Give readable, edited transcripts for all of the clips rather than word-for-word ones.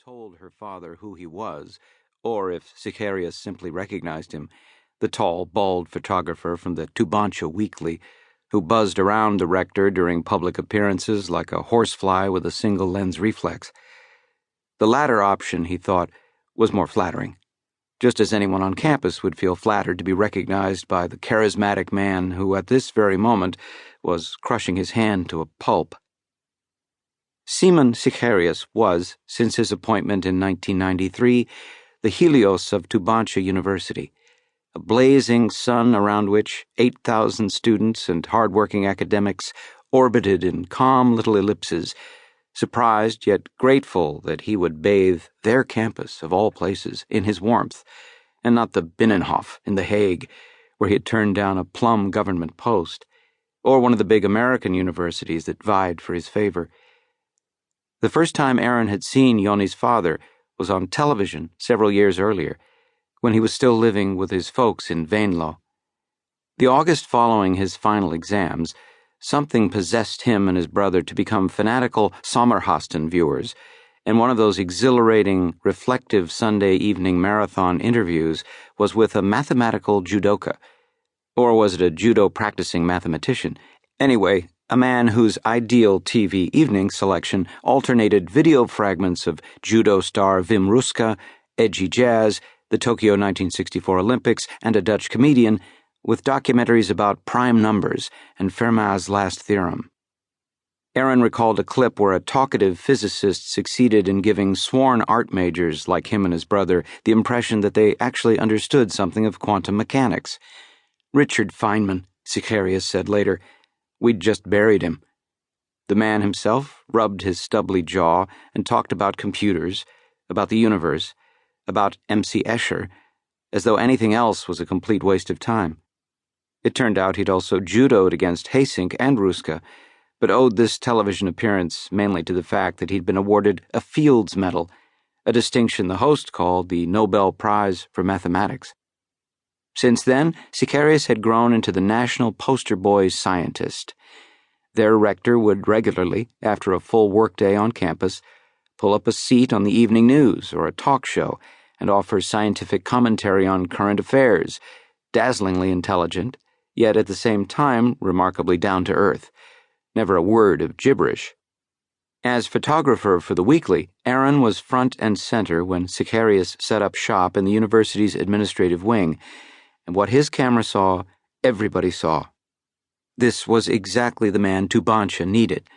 told her father who he was, or if Sigerius simply recognized him, the tall, bald photographer from the Tubantia Weekly, who buzzed around the rector during public appearances like a horsefly with a single-lens reflex. The latter option, he thought, was more flattering, just as anyone on campus would feel flattered to be recognized by the charismatic man who at this very moment was crushing his hand to a pulp. Siem Sigerius was, since his appointment in 1993, the Helios of Tubantia University, a blazing sun around which 8,000 students and hard-working academics orbited in calm little ellipses, surprised yet grateful that he would bathe their campus, of all places, in his warmth, and not the Binnenhof in The Hague, where he had turned down a plum government post, or one of the big American universities that vied for his favor. The first time Aaron had seen Yoni's father was on television several years earlier, when he was still living with his folks in Venlo. The August following his final exams, something possessed him and his brother to become fanatical Sommerhasten viewers, and one of those exhilarating, reflective Sunday evening marathon interviews was with a mathematical judoka. Or was it a judo-practicing mathematician? Anyway, a man whose ideal TV evening selection alternated video fragments of judo star Wim Ruska, edgy jazz, the Tokyo 1964 Olympics, and a Dutch comedian, with documentaries about prime numbers and Fermat's last theorem. Aaron recalled a clip where a talkative physicist succeeded in giving sworn art majors like him and his brother the impression that they actually understood something of quantum mechanics. Richard Feynman, Sigerius said later, "We'd just buried him." The man himself rubbed his stubbly jaw and talked about computers, about the universe, about M.C. Escher, as though anything else was a complete waste of time. It turned out he'd also judoed against Haysink and Ruska, but owed this television appearance mainly to the fact that he'd been awarded a Fields Medal, a distinction the host called the Nobel Prize for Mathematics. Since then, Sigerius had grown into the national poster boy scientist. Their rector would regularly, after a full workday on campus, pull up a seat on the evening news or a talk show and offer scientific commentary on current affairs, dazzlingly intelligent, yet at the same time remarkably down-to-earth. Never a word of gibberish. As photographer for the Weekly, Aaron was front and center when Sigerius set up shop in the university's administrative wing, and what his camera saw, everybody saw. This was exactly the man Tubantia needed.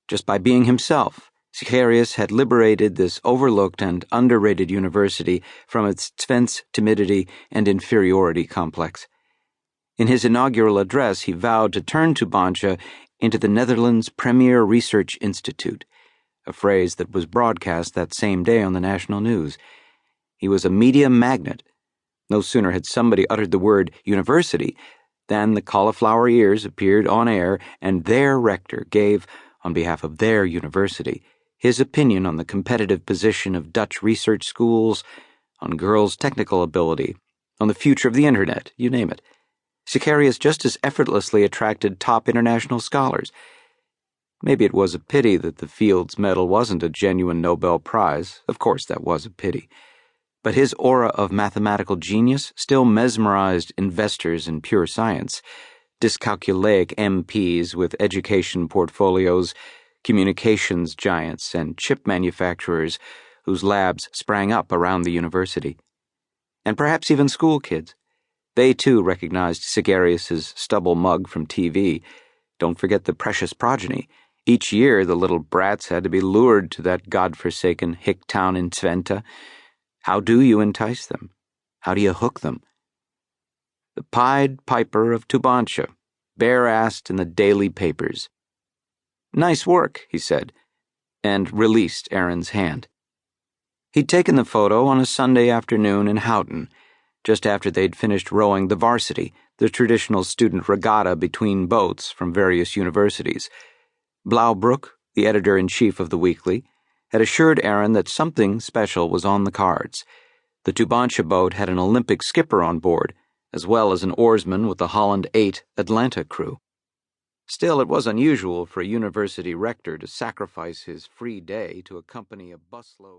Just by being himself, Sigerius had liberated this overlooked and underrated university from its Twents timidity and inferiority complex. In his inaugural address, he vowed to turn Tubantia into the Netherlands' premier research institute, a phrase that was broadcast that same day on the national news. He was a media magnet. No sooner had somebody uttered the word university than the cauliflower ears appeared on air, and their rector gave, on behalf of their university, his opinion on the competitive position of Dutch research schools, on girls' technical ability, on the future of the internet, you name it. Sigerius just as effortlessly attracted top international scholars. Maybe it was a pity that the Fields Medal wasn't a genuine Nobel Prize. Of course that was a pity. But his aura of mathematical genius still mesmerized investors in pure science, dyscalculic MPs with education portfolios, communications giants, and chip manufacturers whose labs sprang up around the university. And perhaps even school kids. They, too, recognized Sigerius's stubble mug from TV. Don't forget the precious progeny. Each year, the little brats had to be lured to that godforsaken hick town in Twente. How do you entice them? How do you hook them? The Pied Piper of Tubantia, bare-assed in the daily papers. "Nice work," he said, and released Aaron's hand. He'd taken the photo on a Sunday afternoon in Houghton, just after they'd finished rowing the varsity, the traditional student regatta between boats from various universities. Blaubroek, the editor-in-chief of the Weekly, had assured Aaron that something special was on the cards. The Tubantia boat had an Olympic skipper on board, as well as an oarsman with the Holland 8 Atlanta crew. Still, it was unusual for a university rector to sacrifice his free day to accompany a busload.